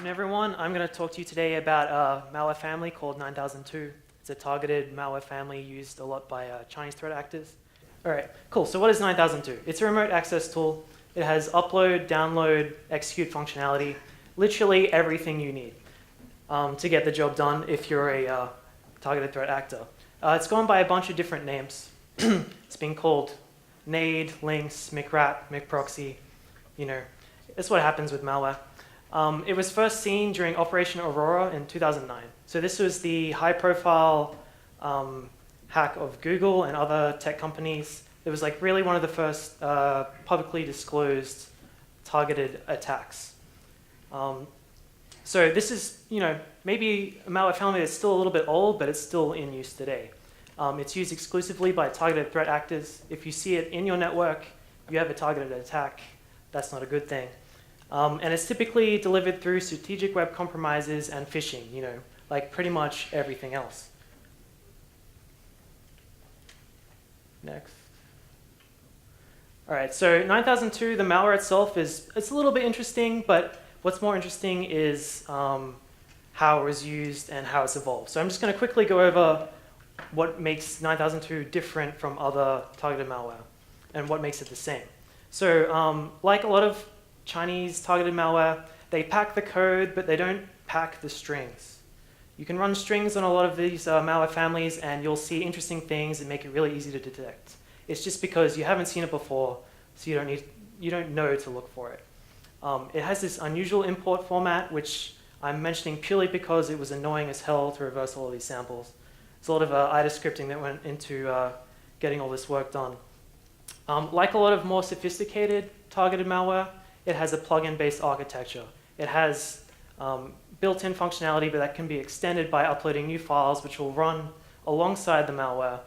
everyone. I'm going to talk to you today about a malware family called 9002. It's a targeted malware family used a lot by Chinese threat actors. All right, cool. So what is 9002? It's a remote access tool. It has upload, download, execute functionality, literally everything you need to get the job done if you're a targeted threat actor. It's gone by a bunch of different names. It's been called NAID, Lynx, McRat, McProxy. You know, that's what happens with malware. It was first seen during Operation Aurora in 2009. So this was the high-profile hack of Google and other tech companies. It was like really one of the first publicly disclosed targeted attacks. So this is, maybe a malware family that's still a little bit old, but it's still in use today. It's used exclusively by targeted threat actors. If you see it in your network, you have a targeted attack. That's not a good thing. And it's typically delivered through strategic web compromises and phishing, like pretty much everything else. Next. All right, so 9002, the malware itself it's a little bit interesting, but what's more interesting is how it was used and how it's evolved. So I'm just going to quickly go over what makes 9002 different from other targeted malware and what makes it the same. So like a lot of Chinese targeted malware, they pack the code, but they don't pack the strings. You can run strings on a lot of these malware families, and you'll see interesting things and make it really easy to detect. It's just because you haven't seen it before, so you don't know to look for it. It has this unusual import format, which I'm mentioning purely because it was annoying as hell to reverse all of these samples. There's a lot of IDA scripting that went into getting all this work done. Like a lot of more sophisticated targeted malware, it has a plugin-based architecture. It has built-in functionality, but that can be extended by uploading new files, which will run alongside the malware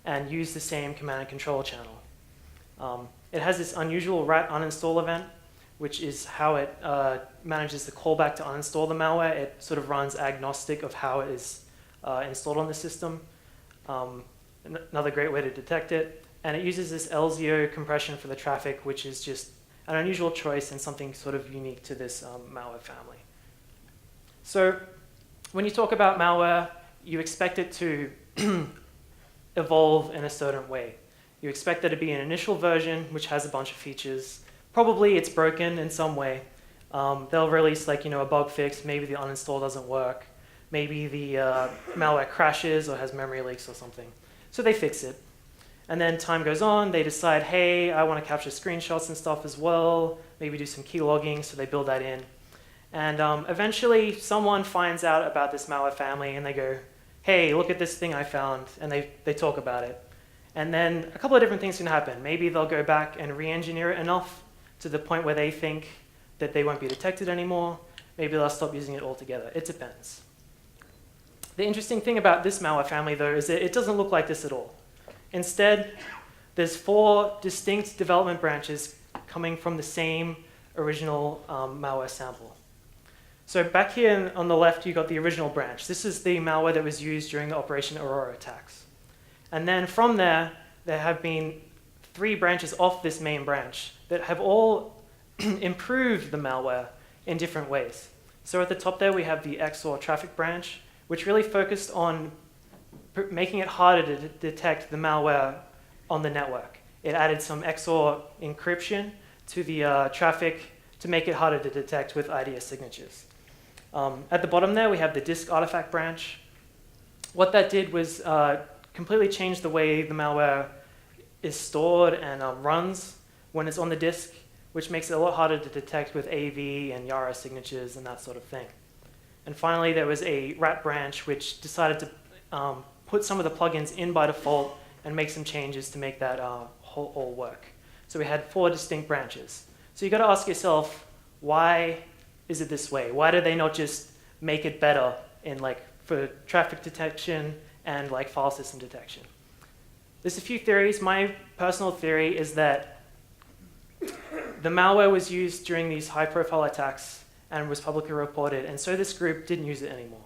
and use the same command and control channel. It has this unusual rat uninstall event, which is how it manages to call back to uninstall the malware. It sort of runs agnostic of how it is installed on the system. Another great way to detect it. And it uses this LZO compression for the traffic, which is just an unusual choice and something sort of unique to this malware family. So when you talk about malware, you expect it to evolve in a certain way. You expect there to be an initial version, which has a bunch of features. Probably it's broken in some way. They'll release a bug fix. Maybe the uninstall doesn't work. Maybe the malware crashes or has memory leaks or something. So they fix it. And then time goes on, they decide, hey, I want to capture screenshots and stuff as well, maybe do some keylogging, so they build that in. And eventually, someone finds out about this malware family, and they go, hey, look at this thing I found, and they talk about it. And then a couple of different things can happen. Maybe they'll go back and re-engineer it enough to the point where they think that they won't be detected anymore. Maybe they'll stop using it altogether. It depends. The interesting thing about this malware family, though, is that it doesn't look like this at all. Instead, there's 4 distinct development branches coming from the same original malware sample. So back here on the left, you got the original branch. This is the malware that was used during the Operation Aurora attacks. And then from there have been 3 branches off this main branch that have all improved the malware in different ways. So at the top there, we have the XOR traffic branch, which really focused on making it harder to detect the malware on the network. It added some XOR encryption to the traffic to make it harder to detect with IDS signatures. At the bottom there, we have the disk artifact branch. What that did was completely change the way the malware is stored and runs when it's on the disk, which makes it a lot harder to detect with AV and Yara signatures and that sort of thing. And finally, there was a rat branch, which decided to put some of the plugins in by default and make some changes to make that all work. So we had 4 distinct branches. So you got to ask yourself, why is it this way? Why do they not just make it better in for traffic detection and file system detection? There's a few theories. My personal theory is that the malware was used during these high-profile attacks and was publicly reported, and so this group didn't use it anymore.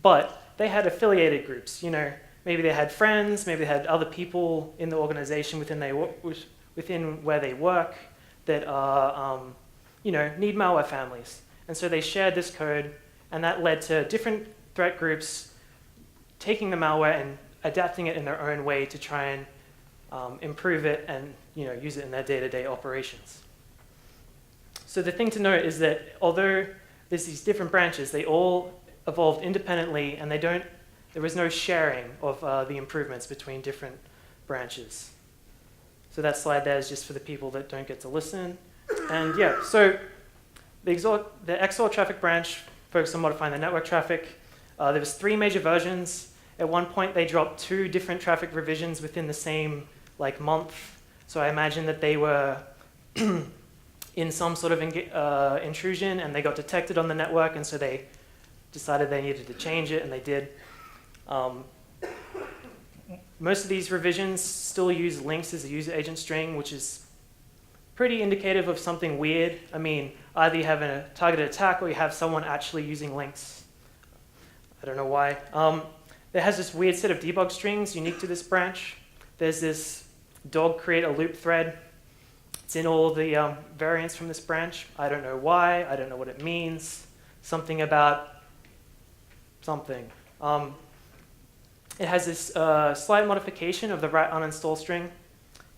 But they had affiliated groups. Maybe they had friends, maybe they had other people in the organization within where they work that are, need malware families. And so they shared this code, and that led to different threat groups taking the malware and adapting it in their own way to try and improve it and use it in their day-to-day operations. So the thing to note is that although there's these different branches, they all evolved independently, and there was no sharing of the improvements between different branches. So that slide there is just for the people that don't get to listen. And yeah, so the XOR traffic branch focused on modifying the network traffic. There was 3 major versions. At one point, they dropped 2 different traffic revisions within the same month. So I imagine that they were in some sort of intrusion, and they got detected on the network, and so they decided they needed to change it, and they did. Most of these revisions still use links as a user agent string, which is pretty indicative of something weird. I mean, either you have a targeted attack or you have someone actually using links. I don't know why. There has this weird set of debug strings unique to this branch. There's this dog create a loop thread. It's in all the variants from this branch. I don't know why. I don't know what it means. Something about something. It has this slight modification of the rat uninstall string.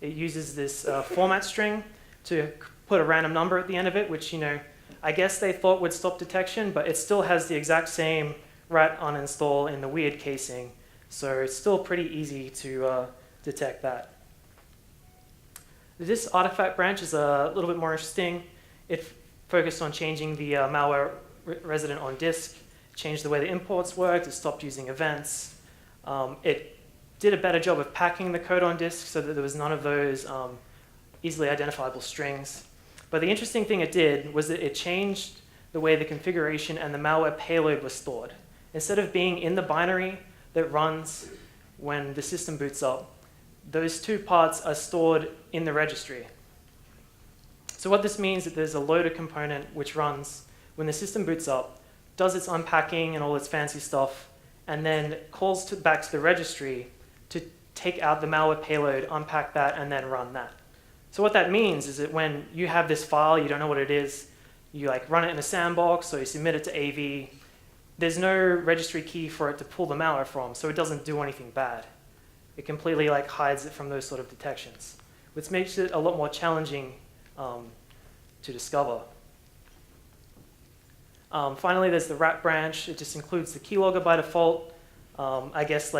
It uses this format string to put a random number at the end of it, which I guess they thought would stop detection, but it still has the exact same rat uninstall in the weird casing. So it's still pretty easy to detect that. This artifact branch is a little bit more interesting. It focused on changing the malware resident on disk, changed the way the imports worked, it stopped using events. It did a better job of packing the code on disk so that there was none of those easily identifiable strings. But the interesting thing it did was that it changed the way the configuration and the malware payload was stored. Instead of being in the binary that runs when the system boots up, those 2 parts are stored in the registry. So what this means is that there's a loader component which runs when the system boots up, does its unpacking and all its fancy stuff, and then calls back to the registry to take out the malware payload, unpack that, and then run that. So what that means is that when you have this file, you don't know what it is, you run it in a sandbox, or you submit it to AV, there's no registry key for it to pull the malware from, so it doesn't do anything bad. It completely hides it from those sort of detections, which makes it a lot more challenging to discover. Finally, there's the rat branch. It just includes the keylogger by default. I guess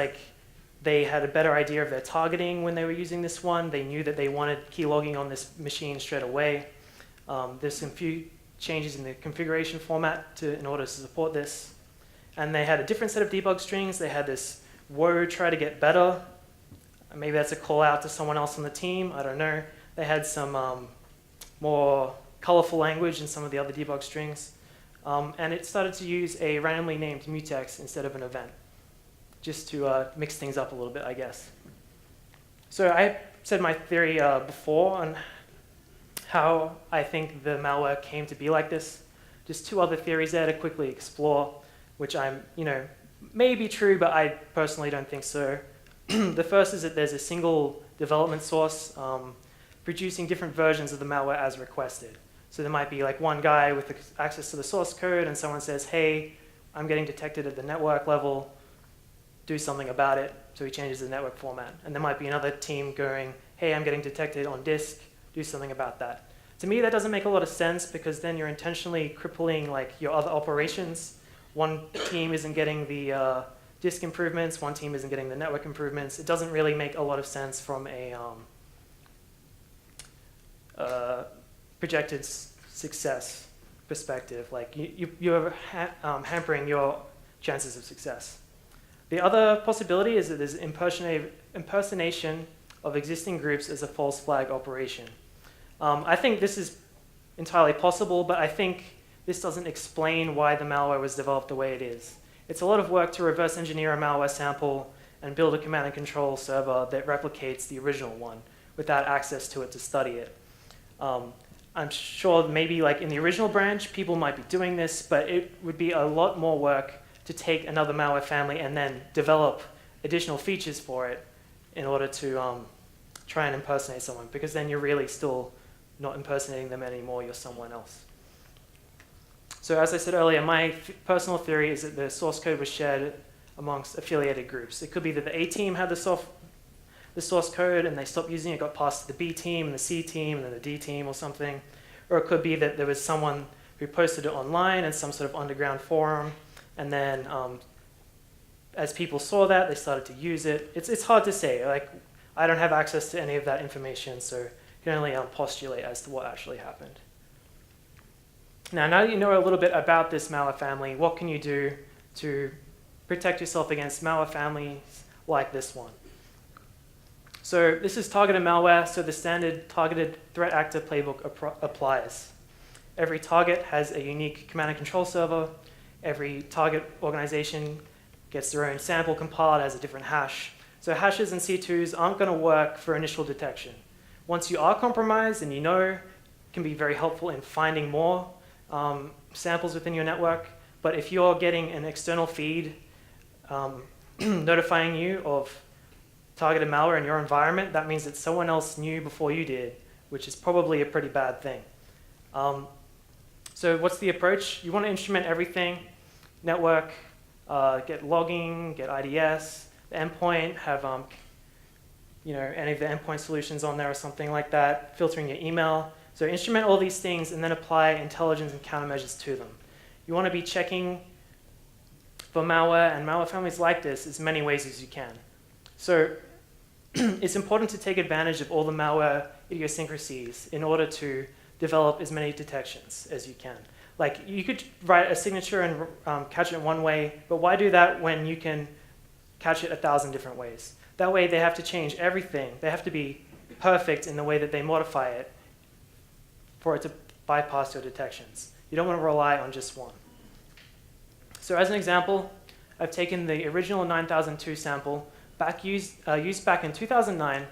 they had a better idea of their targeting when they were using this one. They knew that they wanted keylogging on this machine straight away. There's some few changes in the configuration format in order to support this. And they had a different set of debug strings. They had this whoa, try to get better. Maybe that's a call out to someone else on the team. I don't know. They had some more colorful language in some of the other debug strings. And it started to use a randomly named mutex instead of an event, just to mix things up a little bit, I guess. So I said my theory before on how I think the malware came to be like this. Just 2 other theories there to quickly explore, which may be true, but I personally don't think so. The first is that there's a single development source producing different versions of the malware as requested. So there might be one guy with access to the source code, and someone says, hey, I'm getting detected at the network level, do something about it. So he changes the network format. And there might be another team going, hey, I'm getting detected on disk, do something about that. To me, that doesn't make a lot of sense, because then you're intentionally crippling your other operations. One team isn't getting the disk improvements, one team isn't getting the network improvements. It doesn't really make a lot of sense from a projected success perspective. You're hampering your chances of success. The other possibility is that there's impersonation of existing groups as a false flag operation. I think this is entirely possible, but I think this doesn't explain why the malware was developed the way it is. It's a lot of work to reverse engineer a malware sample and build a command and control server that replicates the original one without access to it to study it. I'm sure maybe in the original branch, people might be doing this, but it would be a lot more work to take another malware family and then develop additional features for it in order to try and impersonate someone, because then you're really still not impersonating them anymore, you're someone else. So as I said earlier, my personal theory is that the source code was shared amongst affiliated groups. It could be that the A team had the source code and they stopped using it, got passed to the B team and the C team and then the D team or something. Or it could be that there was someone who posted it online in some sort of underground forum, and then as people saw that, they started to use it. It's hard to say. Like, I don't have access to any of that information, so I can only postulate as to what actually happened. Now that you know a little bit about this malware family, what can you do to protect yourself against malware families like this one? So this is targeted malware, so the standard targeted threat actor playbook applies. Every target has a unique command and control server. Every target organization gets their own sample compiled, has a different hash. So hashes and C2s aren't going to work for initial detection. Once you are compromised, and you know, it can be very helpful in finding more samples within your network. But if you're getting an external feed notifying you of targeted malware in your environment, that means that someone else knew before you did, which is probably a pretty bad thing. So what's the approach? You want to instrument everything, network, get logging, get IDS, the endpoint, have any of the endpoint solutions on there or something like that, filtering your email. So instrument all these things and then apply intelligence and countermeasures to them. You want to be checking for malware and malware families like this as many ways as you can. So it's important to take advantage of all the malware idiosyncrasies in order to develop as many detections as you can. Like, you could write a signature and catch it in one way, but why do that when you can catch it 1,000 different ways? That way they have to change everything. They have to be perfect in the way that they modify it for it to bypass your detections. You don't want to rely on just one. So as an example, I've taken the original 9002 sample, used back in 2009,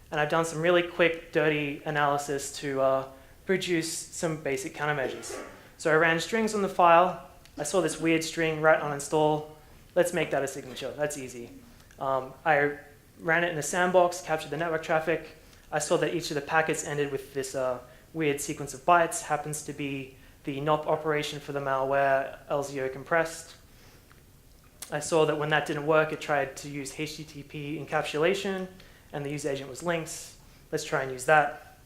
and I've done some really quick, dirty analysis to produce some basic countermeasures. So I ran strings on the file. I saw this weird string, rat uninstall. Let's make that a signature. That's easy. I ran it in a sandbox, captured the network traffic. I saw that each of the packets ended with this weird sequence of bytes, happens to be the NOP operation for the malware, LZO compressed. I saw that when that didn't work, it tried to use HTTP encapsulation, and the user agent was links. Let's try and use that.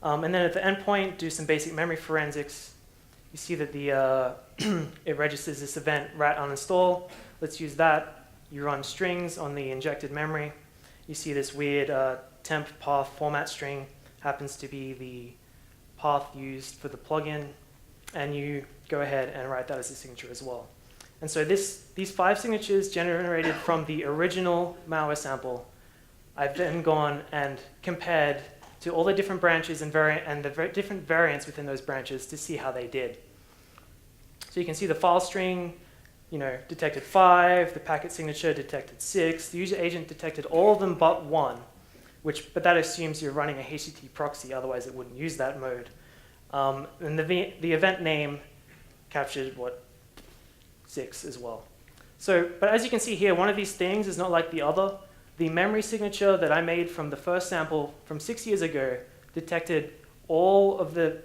And then at the endpoint, do some basic memory forensics. You see that it registers this event, rat uninstall. Let's use that. You run strings on the injected memory. You see this weird temp path format string, happens to be the path used for the plugin, and you go ahead and write that as a signature as well. And so these 5 signatures generated from the original malware sample, I've then gone and compared to all the different branches and the different variants within those branches to see how they did. So you can see the file string, detected 5, the packet signature detected 6, the user agent detected all of them but 1, but that assumes you're running a HTTP proxy, otherwise it wouldn't use that mode. And the event name captured 6 as well. So, but as you can see here, one of these things is not like the other. The memory signature that I made from the first sample from 6 years ago detected all of the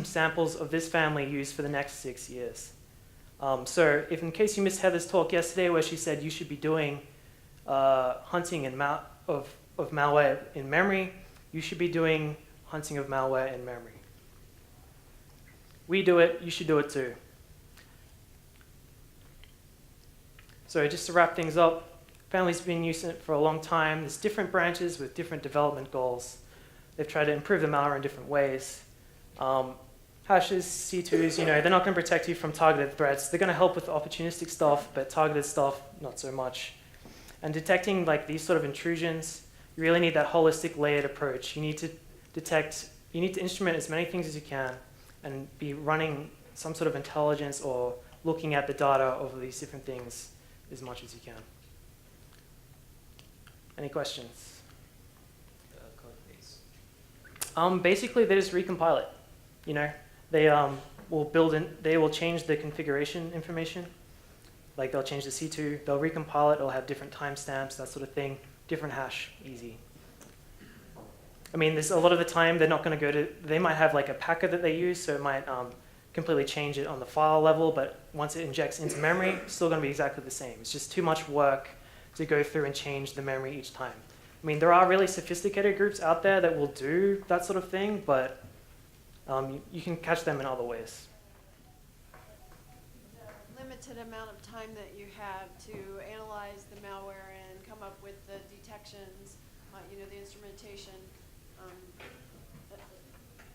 samples of this family used for the next 6 years. So if in case you missed Heather's talk yesterday where she said you should be doing hunting of malware in memory, you should be doing hunting of malware in memory. We do it, you should do it too. So just to wrap things up, family's been using it for a long time. There's different branches with different development goals. They've tried to improve the malware in different ways. Hashes, C2s, they're not going to protect you from targeted threats. They're going to help with opportunistic stuff, but targeted stuff, not so much. And detecting these sort of intrusions, you really need that holistic layered approach. You need to instrument as many things as you can and be running some sort of intelligence or looking at the data over these different things as much as you can. Any questions? Code base. Basically, they just recompile it. They will change the configuration information. Like they'll change the C2, they'll recompile it, it'll have different timestamps, that sort of thing. Different hash, easy. I mean, a lot of the time they're not going to they might have like a packer that they use, so it might completely change it on the file level, but once it injects into memory, it's still going to be exactly the same. It's just too much work to go through and change the memory each time. I mean, there are really sophisticated groups out there that will do that sort of thing, but you can catch them in other ways. The limited amount of time that you have to analyze the malware and come up with the detections, the instrumentation,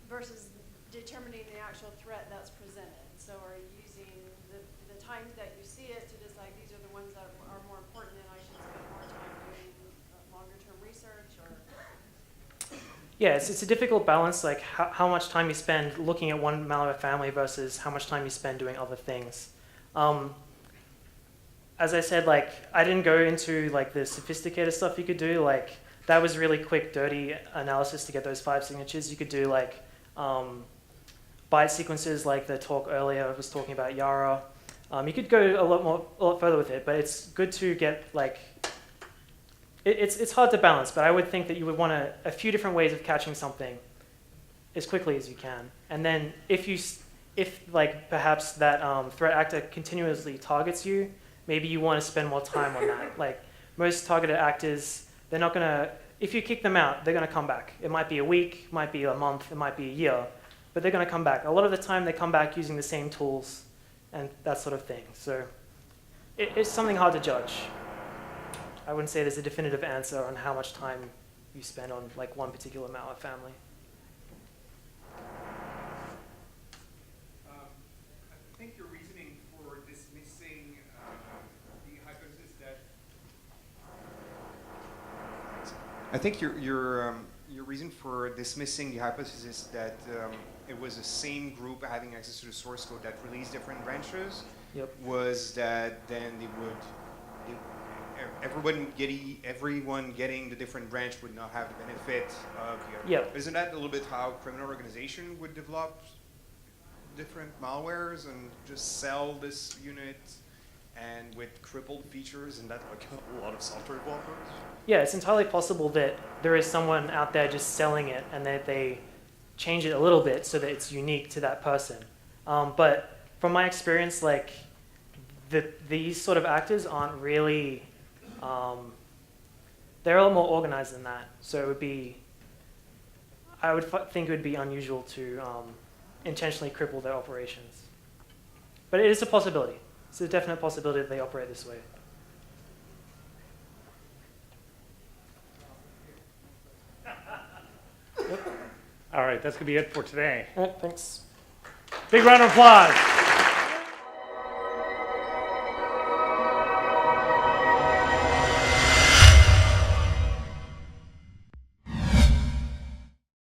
versus determining the actual threat that's presented. So are you using the times that you see it to decide these are the ones that are more important and I should spend more time doing longer term research, or? Yeah, it's a difficult balance, like how much time you spend looking at one malware family versus how much time you spend doing other things. As I said, like I didn't go into like the sophisticated stuff you could do. Like that was really quick, dirty analysis to get those 5 signatures. You could do like byte sequences, like the talk earlier was talking about Yara. You could go a lot further with it, but it's good to get like. It's hard to balance, but I would think that you would want a few different ways of catching something as quickly as you can. And then if like perhaps that threat actor continuously targets you, maybe you want to spend more time on that. Like most targeted actors, they're not going to, if you kick them out, they're going to come back. It might be a week, might be a month, it might be a year, but they're going to come back. A lot of the time they come back using the same tools and that sort of thing. So it's something hard to judge. I wouldn't say there's a definitive answer on how much time you spend on like one particular malware family. I think your reasoning for dismissing the hypothesis that your reason for dismissing the hypothesis that it was the same group having access to the source code that released different branches was that then everyone getting the different branch would not have the benefit of the other. Isn't that a little bit how criminal organization would develop different malwares and just sell this unit and with crippled features and that like a lot of software developers? Yeah, it's entirely possible that there is someone out there just selling it and that they change it a little bit so that it's unique to that person. But from my experience, like these sort of actors aren't really, they're a lot more organized than that. So it would be, I would think it would be unusual to intentionally cripple their operations. But it is a possibility. It's a definite possibility that they operate this way. All right, that's going to be it for today. All right, thanks. Big round of applause.